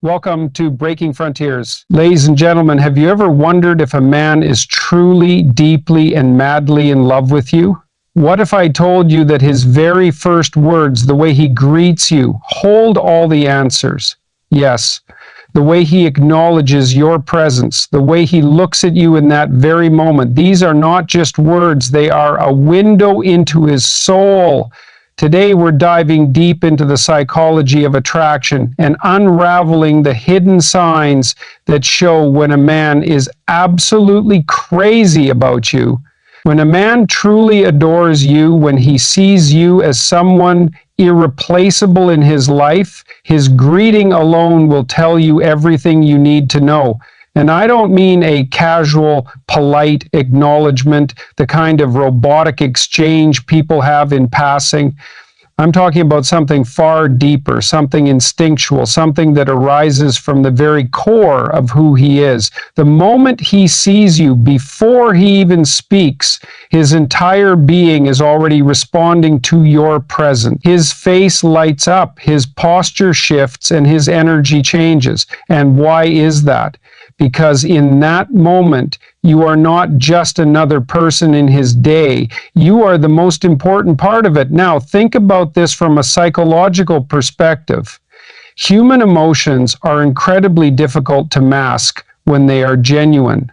Welcome to Breaking Frontiers. Ladies and gentlemen, have you ever wondered if a man is truly, deeply, and madly in love with you? What if I told you that his very first words, the way he greets you, hold all the answers? Yes, the way he acknowledges your presence, the way he looks at you in that very moment. These are not just words, they are a window into his soul. Today, we're diving deep into the psychology of attraction and unraveling the hidden signs that show when a man is absolutely crazy about you. When a man truly adores you, when he sees you as someone irreplaceable in his life, his greeting alone will tell you everything you need to know. And I don't mean a casual, polite acknowledgement, the kind of robotic exchange people have in passing. I'm talking about something far deeper, something instinctual, something that arises from the very core of who he is. The moment he sees you, before he even speaks, his entire being is already responding to your presence. His face lights up, his posture shifts, and his energy changes. And why is that? Because in that moment, you are not just another person in his day. You are the most important part of it. Now, think about this from a psychological perspective. Human emotions are incredibly difficult to mask when they are genuine.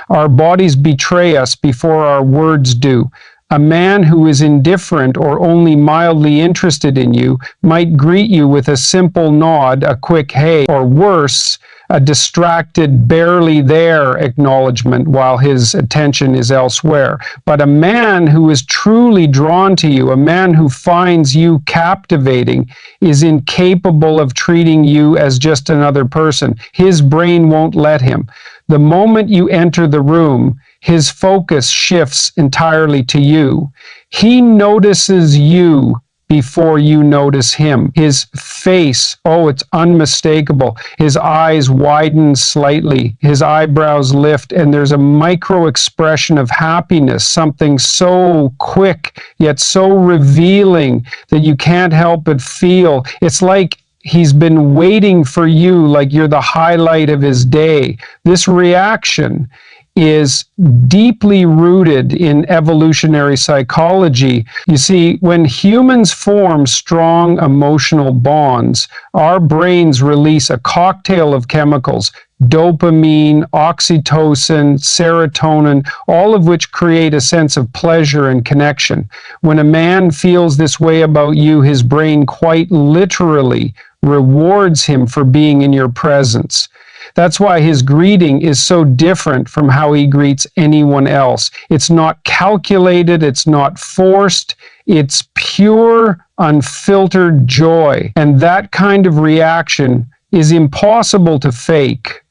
Our bodies betray us before our words do. A man who is indifferent or only mildly interested in you might greet you with a simple nod, a quick hey, or worse, a distracted, barely there acknowledgement while his attention is elsewhere. But a man who is truly drawn to you, a man who finds you captivating, is incapable of treating you as just another person. His brain won't let him. The moment you enter the room, his focus shifts entirely to you. He notices you before you notice him. His face, oh, it's unmistakable. His eyes widen slightly, his eyebrows lift, and there's a micro expression of happiness, something so quick, yet so revealing that you can't help but feel. It's like he's been waiting for you, like you're the highlight of his day. This reaction is deeply rooted in evolutionary psychology. You see, when humans form strong emotional bonds, our brains release a cocktail of chemicals, dopamine, oxytocin, serotonin, all of which create a sense of pleasure and connection. When a man feels this way about you, his brain quite literally rewards him for being in your presence. That's why his greeting is so different from how he greets anyone else. It's not calculated, it's not forced, it's pure, unfiltered joy. And that kind of reaction is impossible to fake.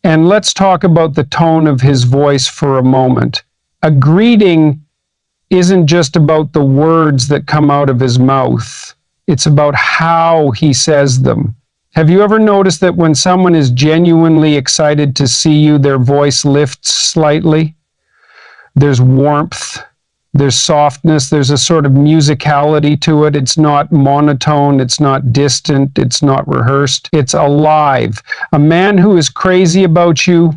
And let's talk about the tone of his voice for a moment. A greeting isn't just about the words that come out of his mouth. It's about how he says them. Have you ever noticed that when someone is genuinely excited to see you, their voice lifts slightly? There's warmth, there's softness, there's a sort of musicality to it. It's not monotone, it's not distant, it's not rehearsed, it's alive. A man who is crazy about you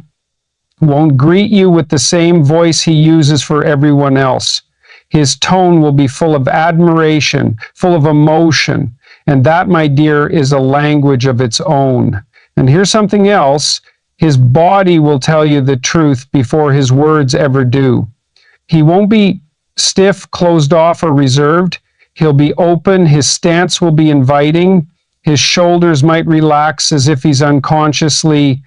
won't greet you with the same voice he uses for everyone else. His tone will be full of admiration, full of emotion. And that, my dear, is a language of its own. And here's something else. His body will tell you the truth before his words ever do. He won't be stiff, closed off, or reserved. He'll be open. His stance will be inviting. His shoulders might relax as if he's unconsciously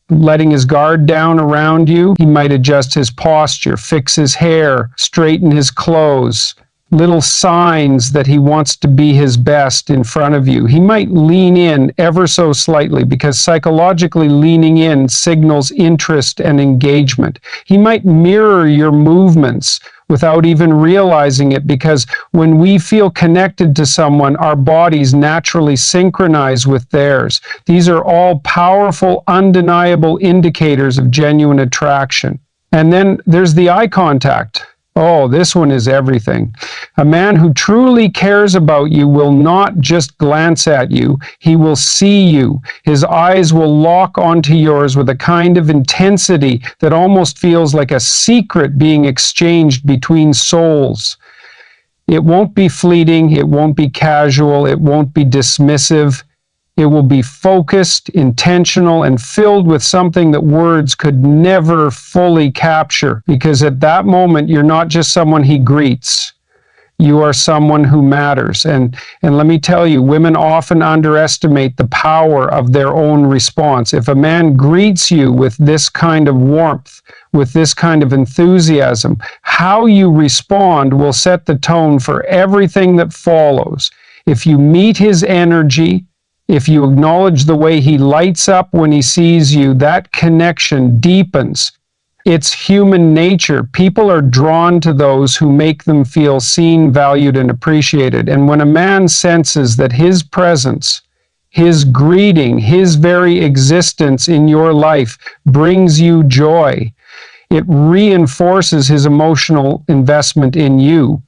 letting his guard down around you. He might adjust his posture, fix his hair, straighten his clothes. Little signs that he wants to be his best in front of you. He might lean in ever so slightly because psychologically leaning in signals interest and engagement. He might mirror your movements without even realizing it, because when we feel connected to someone, our bodies naturally synchronize with theirs. These are all powerful, undeniable indicators of genuine attraction. And then there's the eye contact. Oh, this one is everything. A man who truly cares about you will not just glance at you, he will see you. His eyes will lock onto yours with a kind of intensity that almost feels like a secret being exchanged between souls. It won't be fleeting, it won't be casual, it won't be dismissive. It will be focused, intentional, and filled with something that words could never fully capture. Because at that moment, you're not just someone he greets. You are someone who matters. And let me tell you, women often underestimate the power of their own response. If a man greets you with this kind of warmth, with this kind of enthusiasm, how you respond will set the tone for everything that follows. If you meet his energy, if you acknowledge the way he lights up when he sees you, that connection deepens. It's human nature. People are drawn to those who make them feel seen, valued, and appreciated. And when a man senses that his presence, his greeting, his very existence in your life brings you joy, it reinforces his emotional investment in you.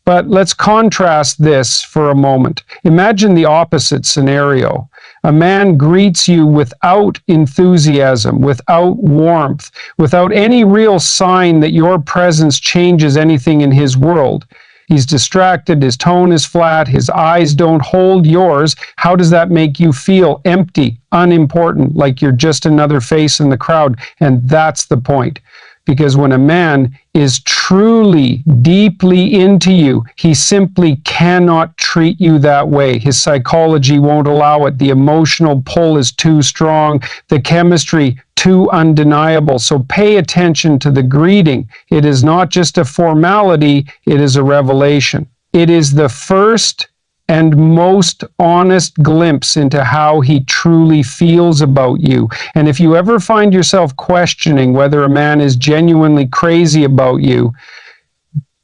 But let's contrast this for a moment. Imagine the opposite scenario. A man greets you without enthusiasm, without warmth, without any real sign that your presence changes anything in his world. He's distracted, his tone is flat, his eyes don't hold yours. How does that make you feel? Empty, unimportant, like you're just another face in the crowd. And that's the point. Because when a man is truly, deeply into you, he simply cannot treat you that way. His psychology won't allow it. The emotional pull is too strong. The chemistry too undeniable. So pay attention to the greeting. It is not just a formality, it is a revelation. It is the first and most honest glimpse into how he truly feels about you. And if you ever find yourself questioning whether a man is genuinely crazy about you,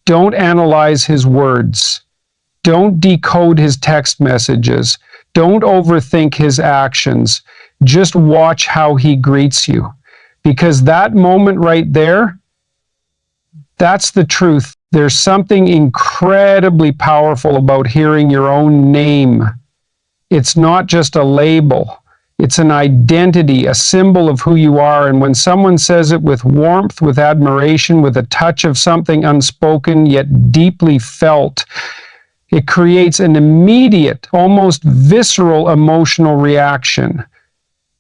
don't analyze his words. Don't decode his text messages. Don't overthink his actions. Just watch how he greets you. Because that moment right there, that's the truth. There's something incredibly powerful about hearing your own name. It's not just a label. It's an identity, a symbol of who you are. And when someone says it with warmth, with admiration, with a touch of something unspoken yet deeply felt, it creates an immediate, almost visceral emotional reaction.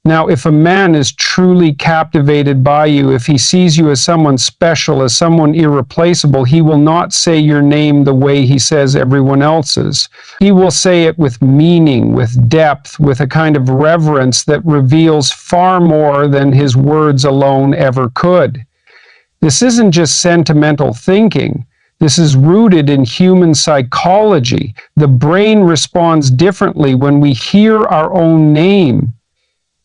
Now, if a man is truly captivated by you, if he sees you as someone special, as someone irreplaceable, he will not say your name the way he says everyone else's. He will say it with meaning, with depth, with a kind of reverence that reveals far more than his words alone ever could. This isn't just sentimental thinking. This is rooted in human psychology. The brain responds differently when we hear our own name.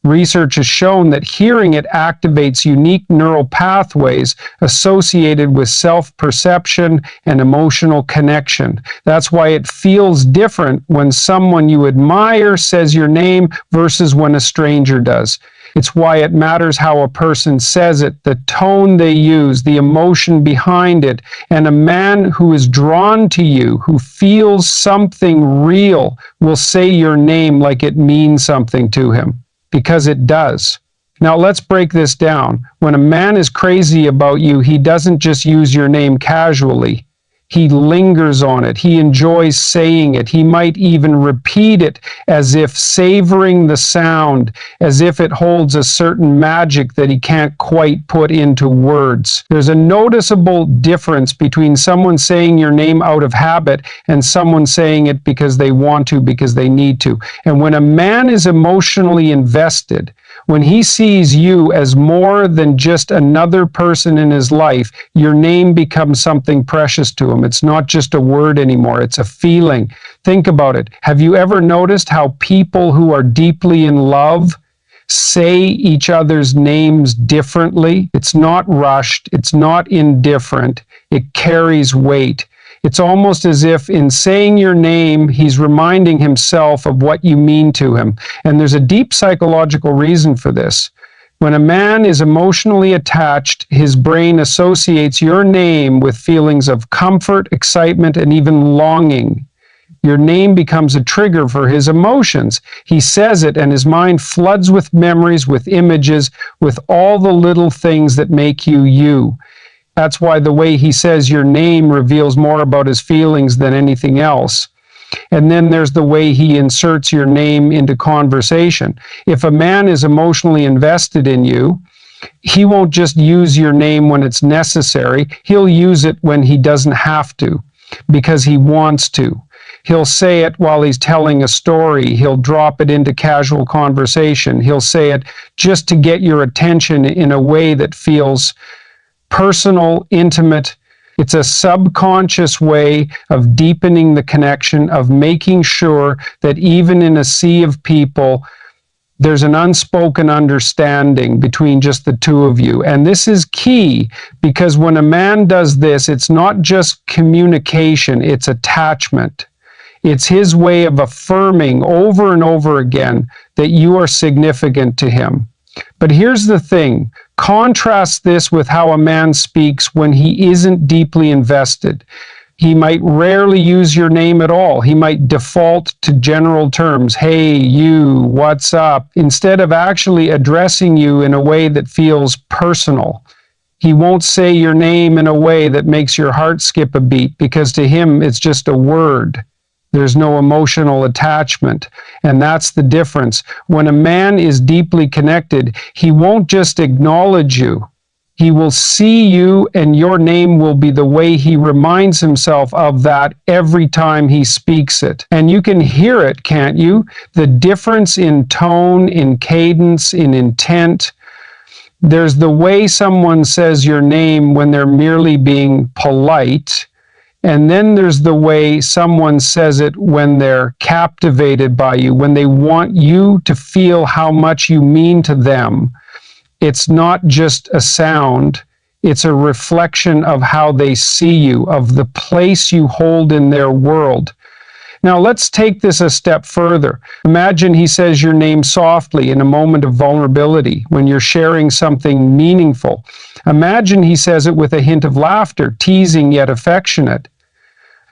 Research has shown that hearing it activates unique neural pathways associated with self-perception and emotional connection. That's why it feels different when someone you admire says your name versus when a stranger does. It's why it matters how a person says it, the tone they use, the emotion behind it. And a man who is drawn to you, who feels something real, will say your name like it means something to him. Because it does. Now let's break this down. When a man is crazy about you, he doesn't just use your name casually. He lingers on it. He enjoys saying it. He might even repeat it as if savoring the sound, as if it holds a certain magic that he can't quite put into words. There's a noticeable difference between someone saying your name out of habit and someone saying it because they want to, because they need to. And when a man is emotionally invested, when he sees you as more than just another person in his life, your name becomes something precious to him. It's not just a word anymore, it's a feeling. Think about it. Have you ever noticed how people who are deeply in love say each other's names differently? It's not rushed, it's not indifferent, it carries weight. It's almost as if in saying your name, he's reminding himself of what you mean to him. And there's a deep psychological reason for this. When a man is emotionally attached, his brain associates your name with feelings of comfort, excitement, and even longing. Your name becomes a trigger for his emotions. He says it, and his mind floods with memories, with images, with all the little things that make you you. That's why the way he says your name reveals more about his feelings than anything else. And then there's the way he inserts your name into conversation. If a man is emotionally invested in you, he won't just use your name when it's necessary. He'll use it when he doesn't have to, because he wants to. He'll say it while he's telling a story. He'll drop it into casual conversation. He'll say it just to get your attention in a way that feels personal, intimate. It's a subconscious way of deepening the connection, of making sure that even in a sea of people, there's an unspoken understanding between just the two of you. And this is key, because when a man does this, it's not just communication, it's attachment. It's his way of affirming over and over again that you are significant to him. But here's the thing. Contrast this with how a man speaks when he isn't deeply invested. He might rarely use your name at all. He might default to general terms, hey, you, what's up, instead of actually addressing you in a way that feels personal. He won't say your name in a way that makes your heart skip a beat, because to him it's just a word. There's no emotional attachment. And that's the difference. When a man is deeply connected, he won't just acknowledge you. He will see you, and your name will be the way he reminds himself of that every time he speaks it. And you can hear it, can't you? The difference in tone, in cadence, in intent. There's the way someone says your name when they're merely being polite. And then there's the way someone says it when they're captivated by you, when they want you to feel how much you mean to them. It's not just a sound, it's a reflection of how they see you, of the place you hold in their world. Now let's take this a step further. Imagine he says your name softly in a moment of vulnerability, when you're sharing something meaningful. Imagine he says it with a hint of laughter, teasing yet affectionate.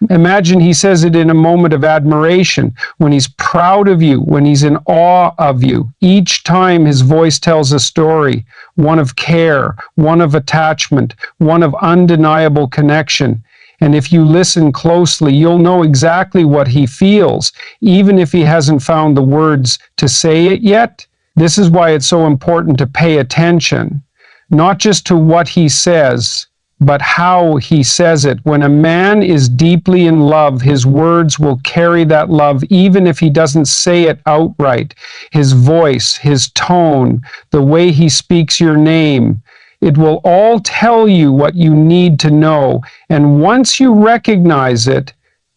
Imagine he says it in a moment of admiration, when he's proud of you, when he's in awe of you. Each time his voice tells a story, one of care, one of attachment, one of undeniable connection. And if you listen closely, you'll know exactly what he feels, even if he hasn't found the words to say it yet. This is why it's so important to pay attention, not just to what he says, but how he says it. When a man is deeply in love, his words will carry that love even if he doesn't say it outright. His voice, his tone, the way he speaks your name, it will all tell you what you need to know. And once you recognize it,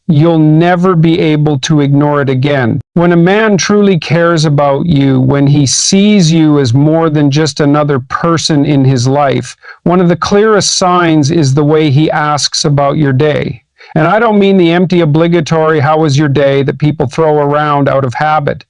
you'll never be able to ignore it again. When a man truly cares about you, when he sees you as more than just another person in his life, one of the clearest signs is the way he asks about your day. And I don't mean the empty obligatory, how was your day, that people throw around out of habit.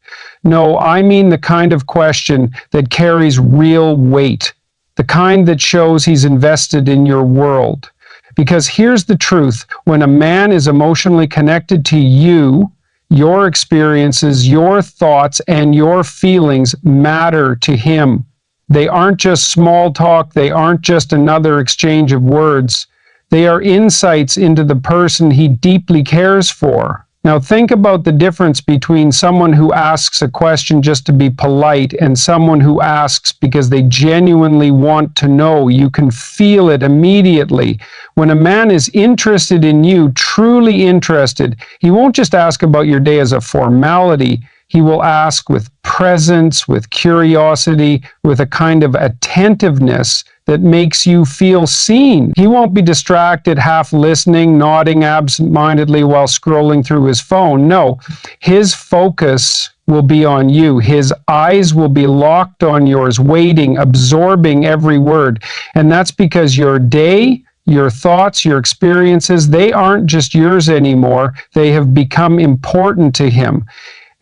No, I mean the kind of question that carries real weight, the kind that shows he's invested in your world. Because here's the truth, when a man is emotionally connected to you, your experiences, your thoughts, and your feelings matter to him. They aren't just small talk, they aren't just another exchange of words. They are insights into the person he deeply cares for. Now think about the difference between someone who asks a question just to be polite and someone who asks because they genuinely want to know. You can feel it immediately. When a man is interested in you, truly interested, he won't just ask about your day as a formality. He will ask with presence, with curiosity, with a kind of attentiveness that makes you feel seen. He won't be distracted, half listening, nodding absent-mindedly while scrolling through his phone. No, his focus will be on you. His eyes will be locked on yours, waiting, absorbing every word. And that's because your day, your thoughts, your experiences, they aren't just yours anymore. They have become important to him.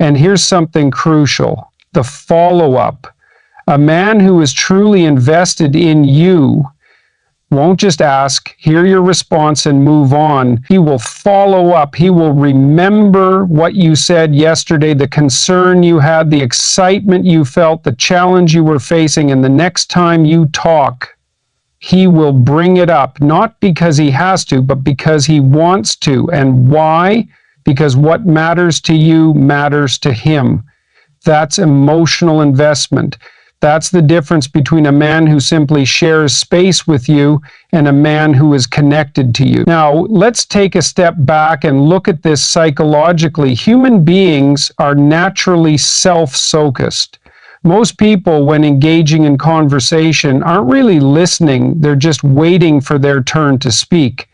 And here's something crucial, the follow-up. A man who is truly invested in you won't just ask, hear your response, and move on. He will follow up. He will remember what you said yesterday, the concern you had, the excitement you felt, the challenge you were facing, and the next time you talk, he will bring it up, not because he has to, but because he wants to. And why? Because what matters to you matters to him. That's emotional investment. That's the difference between a man who simply shares space with you and a man who is connected to you. Now, let's take a step back and look at this psychologically. Human beings are naturally self-focused. Most people, when engaging in conversation, aren't really listening. They're just waiting for their turn to speak.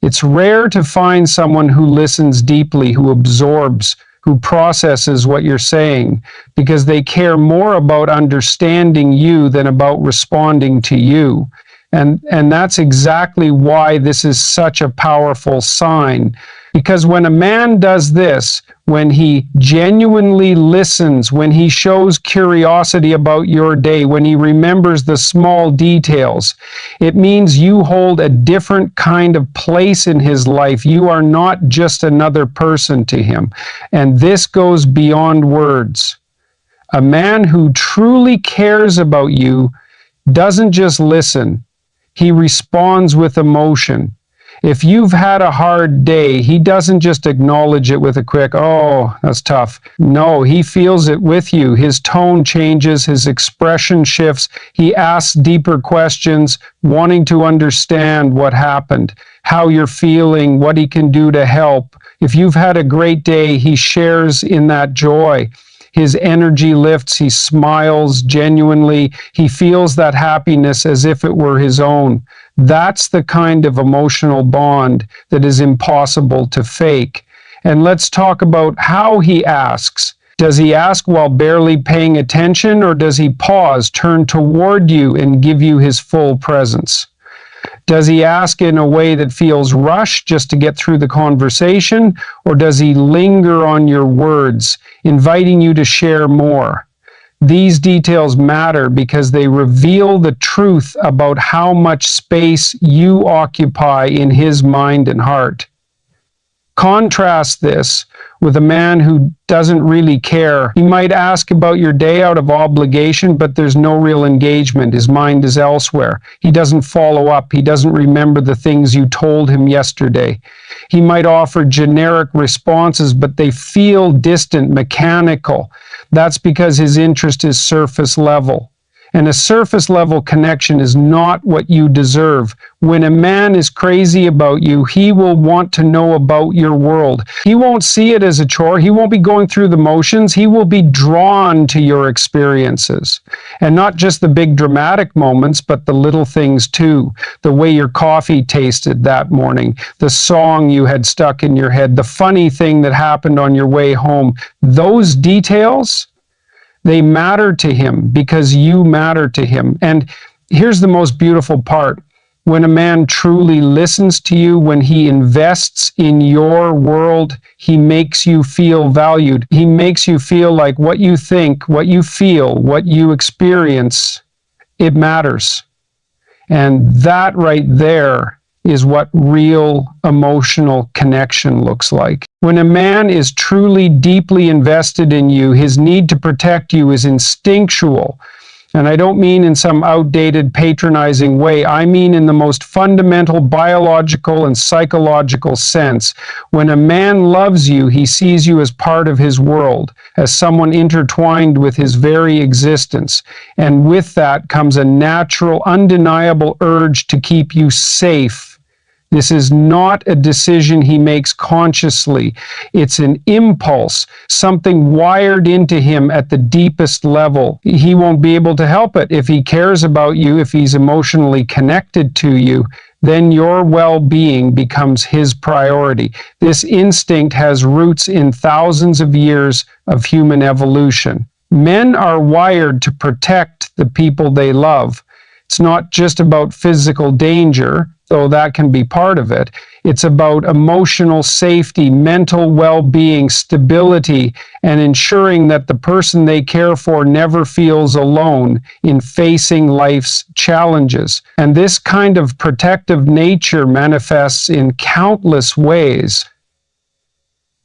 It's rare to find someone who listens deeply, who absorbs, who processes what you're saying, because they care more about understanding you than about responding to you. And that's exactly why this is such a powerful sign. Because when a man does this, when he genuinely listens, when he shows curiosity about your day, when he remembers the small details, it means you hold a different kind of place in his life. You are not just another person to him. And this goes beyond words. A man who truly cares about you doesn't just listen. He responds with emotion. If you've had a hard day, he doesn't just acknowledge it with a quick, oh, that's tough. No, he feels it with you. His tone changes, his expression shifts. He asks deeper questions, wanting to understand what happened, how you're feeling, what he can do to help. If you've had a great day, he shares in that joy. His energy lifts, he smiles genuinely, he feels that happiness as if it were his own. That's the kind of emotional bond that is impossible to fake. And let's talk about how he asks. Does he ask while barely paying attention, or does he pause, turn toward you, and give you his full presence? Does he ask in a way that feels rushed just to get through the conversation, or does he linger on your words, inviting you to share more? These details matter because they reveal the truth about how much space you occupy in his mind and heart. Contrast this with a man who doesn't really care. He might ask about your day out of obligation, but there's no real engagement. His mind is elsewhere. He doesn't follow up. He doesn't remember the things you told him yesterday. He might offer generic responses, but they feel distant, mechanical. That's because his interest is surface level. And a surface level connection is not what you deserve. When a man is crazy about you, he will want to know about your world. He won't see it as a chore. He won't be going through the motions. He will be drawn to your experiences. And not just the big dramatic moments, but the little things too. The way your coffee tasted that morning, the song you had stuck in your head, the funny thing that happened on your way home. Those details, they matter to him because you matter to him. And here's the most beautiful part. When a man truly listens to you, when he invests in your world, he makes you feel valued. He makes you feel like what you think, what you feel, what you experience, it matters. And that right there is what real emotional connection looks like. When a man is truly deeply invested in you, his need to protect you is instinctual. And I don't mean in some outdated, patronizing way. I mean in the most fundamental biological and psychological sense. When a man loves you, he sees you as part of his world, as someone intertwined with his very existence. And with that comes a natural, undeniable urge to keep you safe. This is not a decision he makes consciously. It's an impulse, something wired into him at the deepest level. He won't be able to help it. If he cares about you, if he's emotionally connected to you, then your well-being becomes his priority. This instinct has roots in thousands of years of human evolution. Men are wired to protect the people they love. It's not just about physical danger, though that can be part of it. It's about emotional safety, mental well-being, stability, and ensuring that the person they care for never feels alone in facing life's challenges. And this kind of protective nature manifests in countless ways.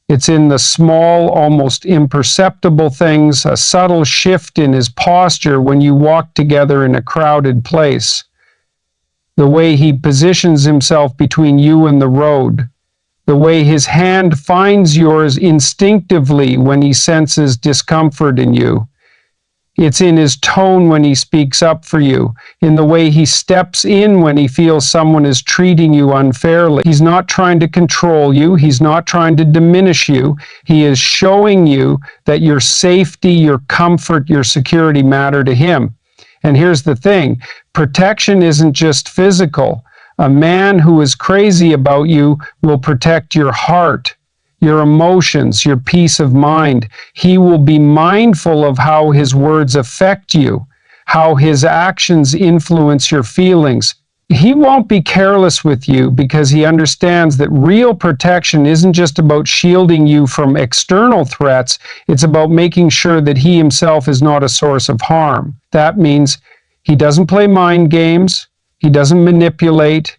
It's in the small, almost imperceptible things, a subtle shift in his posture when you walk together in a crowded place, the way he positions himself between you and the road, the way his hand finds yours instinctively when he senses discomfort in you. It's in his tone when he speaks up for you, in the way he steps in when he feels someone is treating you unfairly. He's not trying to control you. He's not trying to diminish you. He is showing you that your safety, your comfort, your security matter to him. And here's the thing, protection isn't just physical. A man who is crazy about you will protect your heart, your emotions, your peace of mind. He will be mindful of how his words affect you, how his actions influence your feelings. He won't be careless with you because he understands that real protection isn't just about shielding you from external threats, it's about making sure that he himself is not a source of harm. That means he doesn't play mind games, he doesn't manipulate,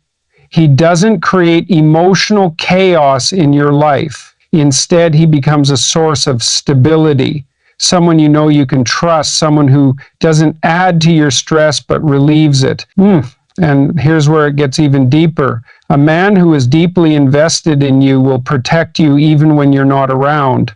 he doesn't create emotional chaos in your life. Instead, he becomes a source of stability, someone you know you can trust, someone who doesn't add to your stress but relieves it. And here's where it gets even deeper. A man who is deeply invested in you will protect you even when you're not around.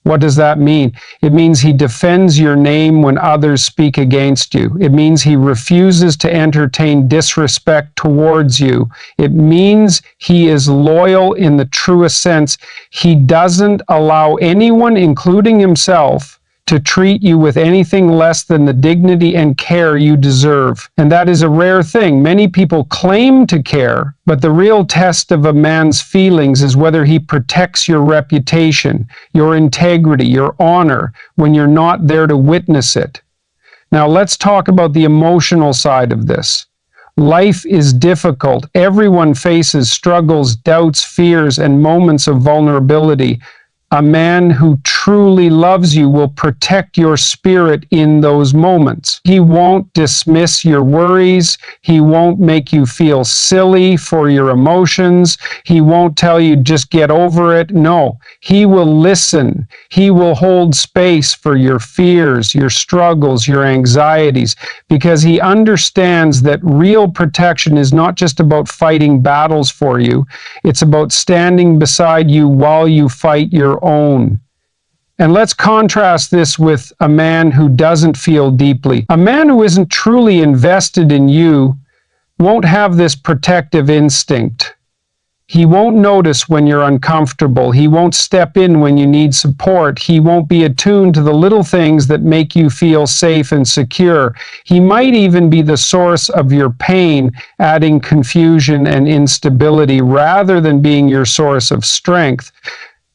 What does that mean? It means he defends your name when others speak against you. It means he refuses to entertain disrespect towards you. It means he is loyal in the truest sense. He doesn't allow anyone, including himself, to treat you with anything less than the dignity and care you deserve. And that is a rare thing. Many people claim to care, but the real test of a man's feelings is whether he protects your reputation, your integrity, your honor, when you're not there to witness it. Now let's talk about the emotional side of this. Life is difficult. Everyone faces struggles, doubts, fears, and moments of vulnerability. A man who truly loves you will protect your spirit in those moments. He won't dismiss your worries. He won't make you feel silly for your emotions. He won't tell you just get over it. No, he will listen. He will hold space for your fears, your struggles, your anxieties, because he understands that real protection is not just about fighting battles for you. It's about standing beside you while you fight your own. And let's contrast this with a man who doesn't feel deeply. A man who isn't truly invested in you won't have this protective instinct. He won't notice when you're uncomfortable. He won't step in when you need support. He won't be attuned to the little things that make you feel safe and secure. He might even be the source of your pain, adding confusion and instability rather than being your source of strength.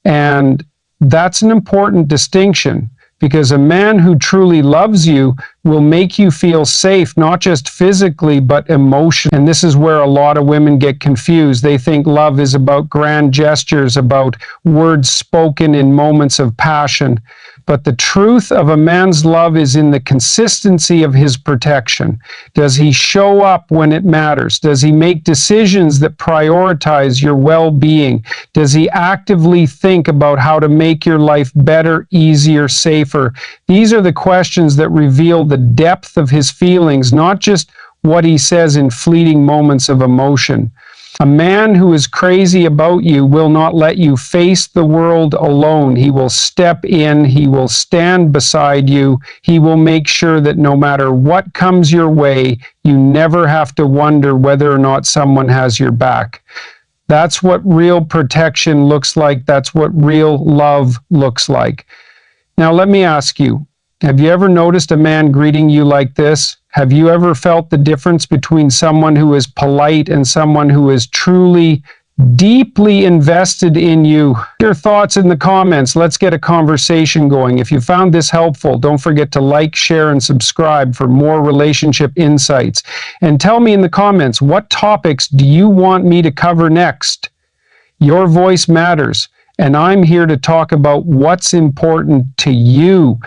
And that's an important distinction, because a man who truly loves you will make you feel safe, not just physically, but emotionally. And this is where a lot of women get confused. They think love is about grand gestures, about words spoken in moments of passion. But the truth of a man's love is in the consistency of his protection. Does he show up when it matters? Does he make decisions that prioritize your well-being? Does he actively think about how to make your life better, easier, safer? These are the questions that reveal the depth of his feelings, not just what he says in fleeting moments of emotion. A man who is crazy about you will not let you face the world alone. He will step in, he will stand beside you, he will make sure that no matter what comes your way, you never have to wonder whether or not someone has your back. That's what real protection looks like. That's what real love looks like. Now let me ask you, have you ever noticed a man greeting you like this? Have you ever felt the difference between someone who is polite and someone who is truly deeply invested in you. Your thoughts in the comments. Let's get a conversation going. If you found this helpful, don't forget to like, share, and subscribe for more relationship insights. And tell me in the comments, what topics do you want me to cover next? Your voice matters, and I'm here to talk about what's important to you.